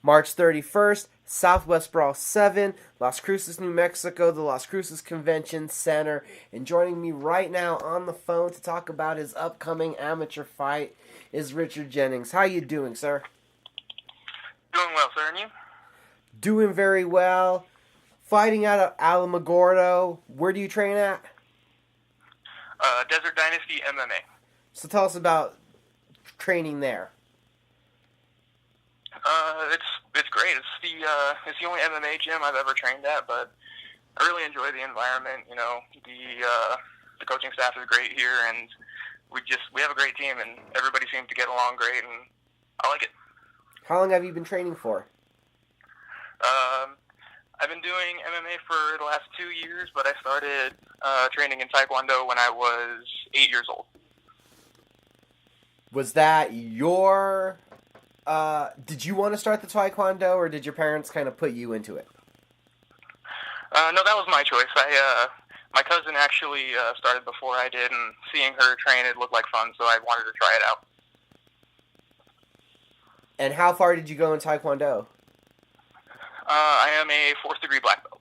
March 31st, Southwest Brawl 7, Las Cruces, New Mexico, the Las Cruces Convention Center. And joining me right now on the phone to talk about his upcoming amateur fight is Richard Jennings. How you doing, sir? Doing well, sir, and you? Doing very well. Fighting out of Alamogordo. Where do you train at? Desert Dynasty MMA. So tell us about training there. It's great. It's the only MMA gym I've ever trained at, but I really enjoy the environment. You know, the coaching staff is great here, and we have a great team, and everybody seems to get along great, and I like it. How long have you been training for? I've been doing MMA for the last 2 years, but I started training in Taekwondo when I was 8 years old. Was that your... did you want to start the Taekwondo, or did your parents kind of put you into it? No, that was my choice. My cousin actually started before I did, and seeing her train, it looked like fun, so I wanted to try it out. And how far did you go in Taekwondo? I am a 4th degree black belt.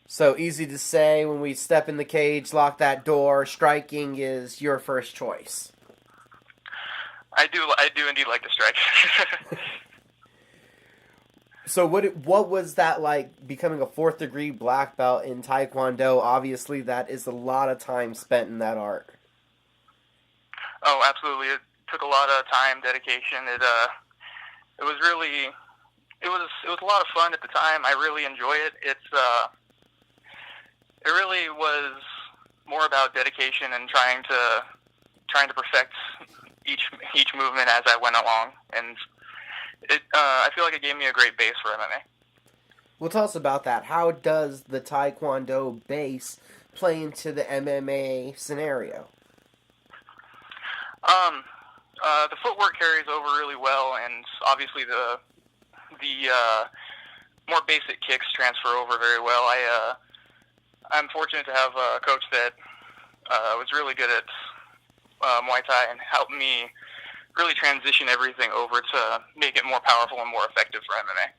So easy to say, when we step in the cage, lock that door, striking is your first choice. I do indeed like to strike. So what was that like, becoming a 4th degree black belt in Taekwondo? Obviously, that is a lot of time spent in that art. Oh, absolutely. It took a lot of time, dedication. It was really... It was a lot of fun at the time. I really enjoy it. It really was more about dedication and trying to perfect each movement as I went along, and I feel like it gave me a great base for MMA. Well, tell us about that. How does the Taekwondo base play into the MMA scenario? The footwork carries over really well, and obviously the more basic kicks transfer over very well. I'm fortunate to have a coach that was really good at Muay Thai and helped me really transition everything over to make it more powerful and more effective for MMA.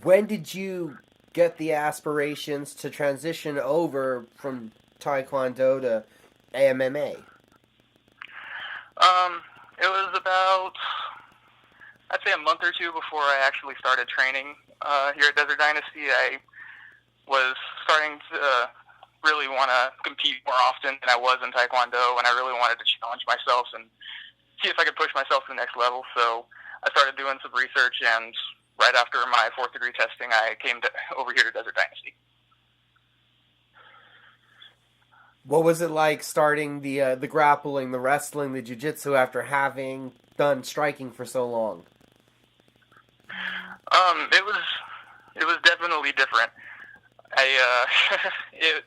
When did you get the aspirations to transition over from Taekwondo to MMA? It was about, I'd say, a month or two before I actually started training here at Desert Dynasty. I was starting to really want to compete more often than I was in Taekwondo, and I really wanted to challenge myself and see if I could push myself to the next level. So I started doing some research, and right after my 4th degree testing, I came over here to Desert Dynasty. What was it like starting the grappling, the wrestling, the jiu-jitsu after having done striking for so long? It was definitely different. It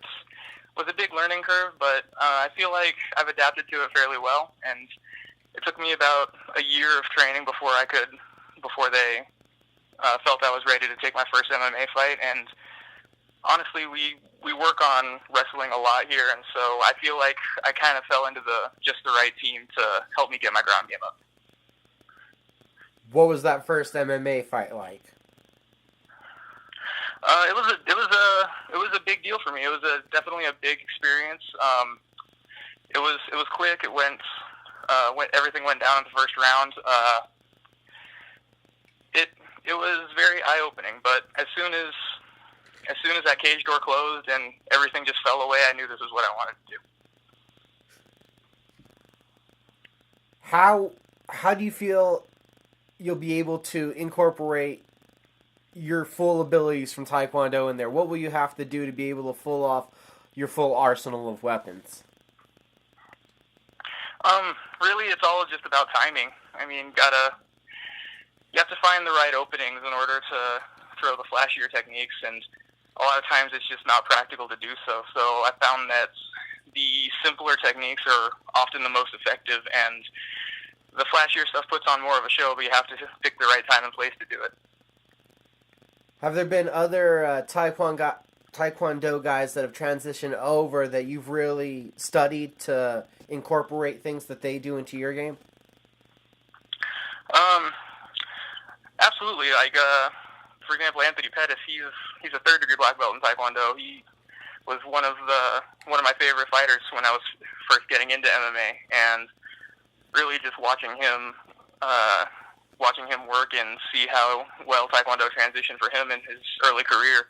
was a big learning curve, but I feel like I've adapted to it fairly well, and it took me about a year of training before they felt I was ready to take my first MMA fight. And honestly, we work on wrestling a lot here, and so I feel like I kind of fell into just the right team to help me get my ground game up. What was that first MMA fight like? It was a big deal for me. It was definitely a big experience. It was quick. Everything went down in the first round. It was very eye-opening, but as soon as that cage door closed and everything just fell away, I knew this is what I wanted to do. How do you feel you'll be able to incorporate your full abilities from Taekwondo in there? What will you have to do to be able to pull off your full arsenal of weapons? Really, it's all just about timing. I mean, you have to find the right openings in order to throw the flashier techniques, and a lot of times it's just not practical to do so. So I found that the simpler techniques are often the most effective, and the flashier stuff puts on more of a show, but you have to just pick the right time and place to do it. Have there been other Taekwondo guys that have transitioned over that you've really studied to incorporate things that they do into your game? absolutely. Like, for example, Anthony Pettis, he's a third-degree black belt in Taekwondo. He was one of my favorite fighters when I was first getting into MMA, and really just watching him work and see how well Taekwondo transitioned for him in his early career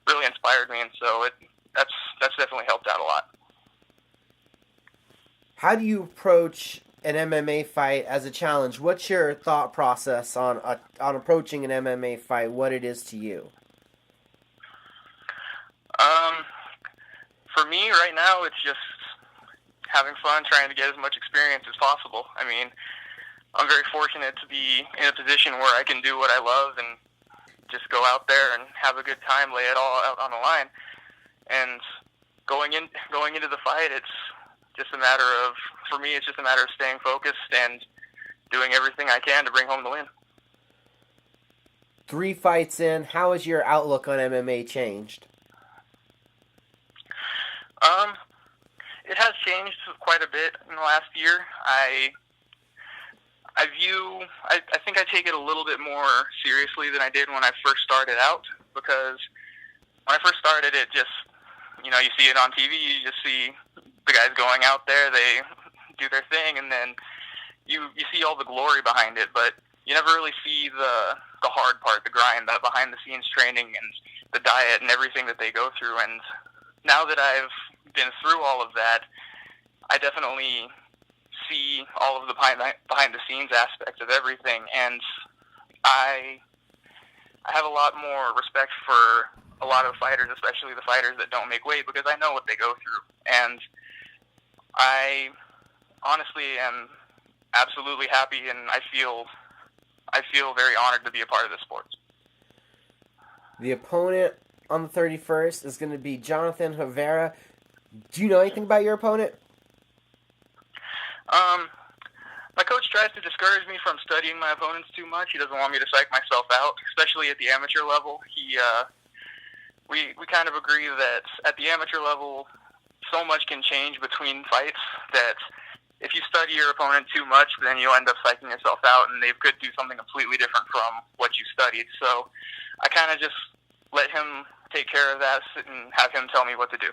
really inspired me, and so that's definitely helped out a lot. How do you approach an MMA fight as a challenge? What's your thought process on approaching an MMA fight? What it is to you? For me right now, it's just having fun, trying to get as much experience as possible. I mean, I'm very fortunate to be in a position where I can do what I love and just go out there and have a good time, lay it all out on the line. And going into the fight, it's just a matter of, for me, it's just a matter of staying focused and doing everything I can to bring home the win. 3 fights in, how has your outlook on MMA changed? It has changed quite a bit in the last year. I think I take it a little bit more seriously than I did when I first started out, because when I first started, it just, you see it on TV, you just see the guys going out there, they do their thing, and then you see all the glory behind it, but you never really see the hard part, the grind, the behind-the-scenes training and the diet and everything that they go through. And now that I've been through all of that, I definitely see all of the behind-the-scenes aspects of everything, and I have a lot more respect for a lot of fighters, especially the fighters that don't make weight, because I know what they go through. And I honestly am absolutely happy, and I feel very honored to be a part of this sport. The opponent on the 31st is going to be Jonathan Rivera. Do you know anything about your opponent? My coach tries to discourage me from studying my opponents too much. He doesn't want me to psych myself out, especially at the amateur level. We kind of agree that at the amateur level, so much can change between fights that if you study your opponent too much, then you'll end up psyching yourself out, and they could do something completely different from what you studied. So I kind of just let him take care of that and have him tell me what to do.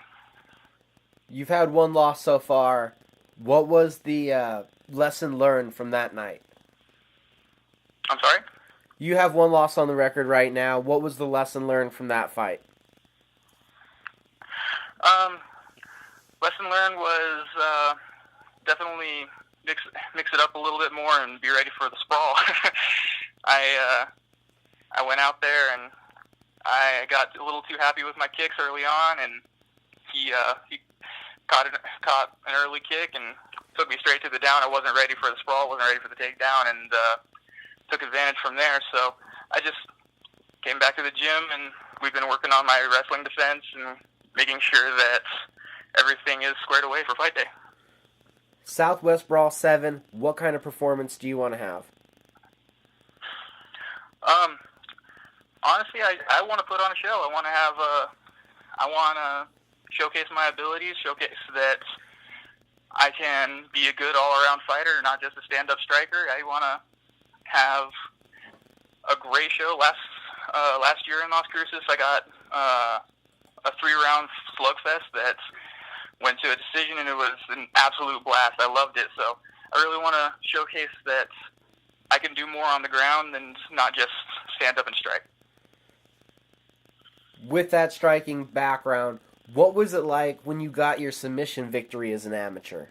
You've had 1 loss so far. What was the lesson learned from that night? I'm sorry? You have 1 loss on the record right now. What was the lesson learned from that fight? Lesson learned was definitely mix it up a little bit more and be ready for the sprawl. I went out there and I got a little too happy with my kicks early on, and he caught an early kick and took me straight to the down. I wasn't ready for the sprawl, wasn't ready for the takedown, and took advantage from there. So I just came back to the gym, and we've been working on my wrestling defense and making sure that everything is squared away for fight day. Southwest Brawl 7, what kind of performance do you want to have? Honestly, I want to put on a show. I want to showcase my abilities, showcase that I can be a good all-around fighter, not just a stand-up striker. I want to have a great show. Last year in Las Cruces, I got a 3-round slugfest that went to a decision, and it was an absolute blast. I loved it. So I really want to showcase that I can do more on the ground and not just stand up and strike. With that striking background, what was it like when you got your submission victory as an amateur?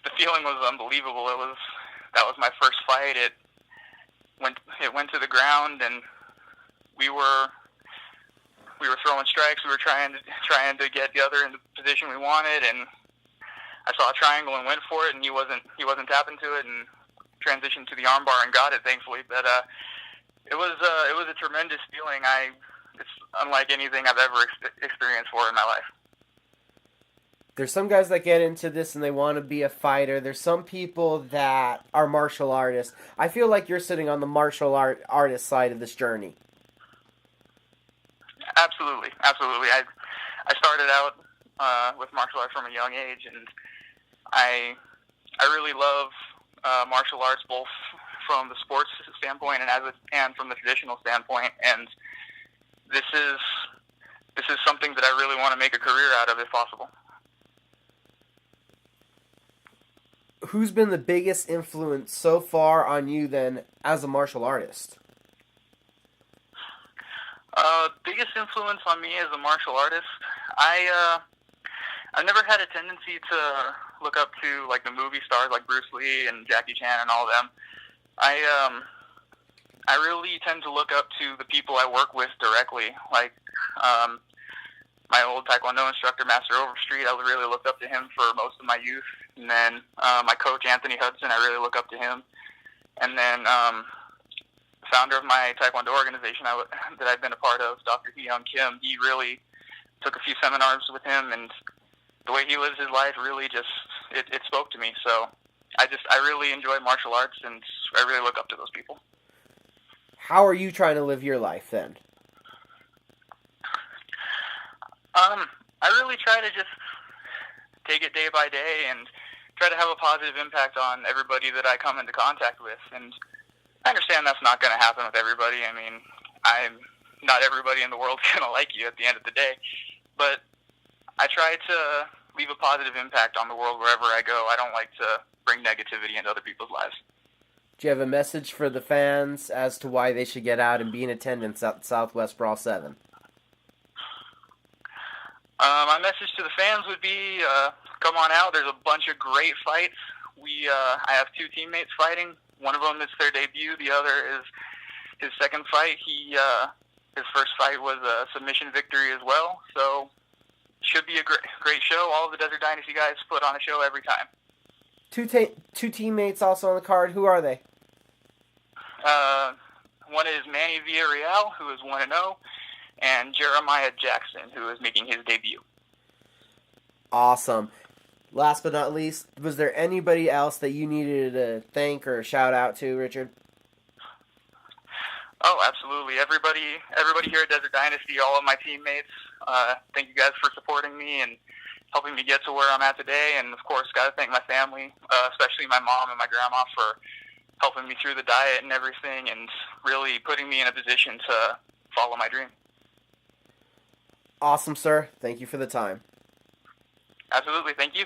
The feeling was unbelievable. That was my first fight. It went to the ground, and we were throwing strikes. We were trying to get the other in the position we wanted, and I saw a triangle and went for it, and he wasn't tapping to it, and transitioned to the armbar and got it, thankfully. But it was a tremendous feeling. It's unlike anything I've ever experienced in my life. There's some guys that get into this and they want to be a fighter. There's some people that are martial artists. I feel like you're sitting on the martial artist side of this journey. Absolutely. I started out with martial arts from a young age, and I really love martial arts, both from the sports standpoint and from the traditional standpoint. And this is something that I really want to make a career out of if possible. Who's been the biggest influence so far on you then as a martial artist? Biggest influence on me as a martial artist, I've never had a tendency to look up to like the movie stars like Bruce Lee and Jackie Chan and all of them. I really tend to look up to the people I work with directly. Like my old Taekwondo instructor, Master Overstreet, I really looked up to him for most of my youth. And then my coach, Anthony Hudson, I really look up to him. And then the founder of my Taekwondo organization that I've been a part of, Dr. Hee-Young Kim, he really took a few seminars with him, and the way he lives his life really just, it spoke to me. So I really enjoy martial arts, and I really look up to those people. How are you trying to live your life then? I really try to just take it day by day and try to have a positive impact on everybody that I come into contact with. And I understand that's not going to happen with everybody. I mean, not everybody in the world is going to like you at the end of the day. But I try to leave a positive impact on the world wherever I go. I don't like to bring negativity into other people's lives. Do you have a message for the fans as to why they should get out and be in attendance at Southwest Brawl 7? My message to the fans would be, come on out. There's a bunch of great fights. I have two teammates fighting. One of them is their debut. The other is his second fight. His first fight was a submission victory as well. So should be a great show. All of the Desert Dynasty guys put on a show every time. Two teammates also on the card. Who are they? One is Manny Villarreal, who is 1-0, and Jeremiah Jackson, who is making his debut. Awesome. Last but not least, was there anybody else that you needed to thank or shout out to, Richard? Oh, absolutely. Everybody here at Desert Dynasty, all of my teammates, thank you guys for supporting me and helping me get to where I'm at today. And, of course, got to thank my family, especially my mom and my grandma, for helping me through the diet and everything and really putting me in a position to follow my dream. Awesome, sir. Thank you for the time. Absolutely. Thank you.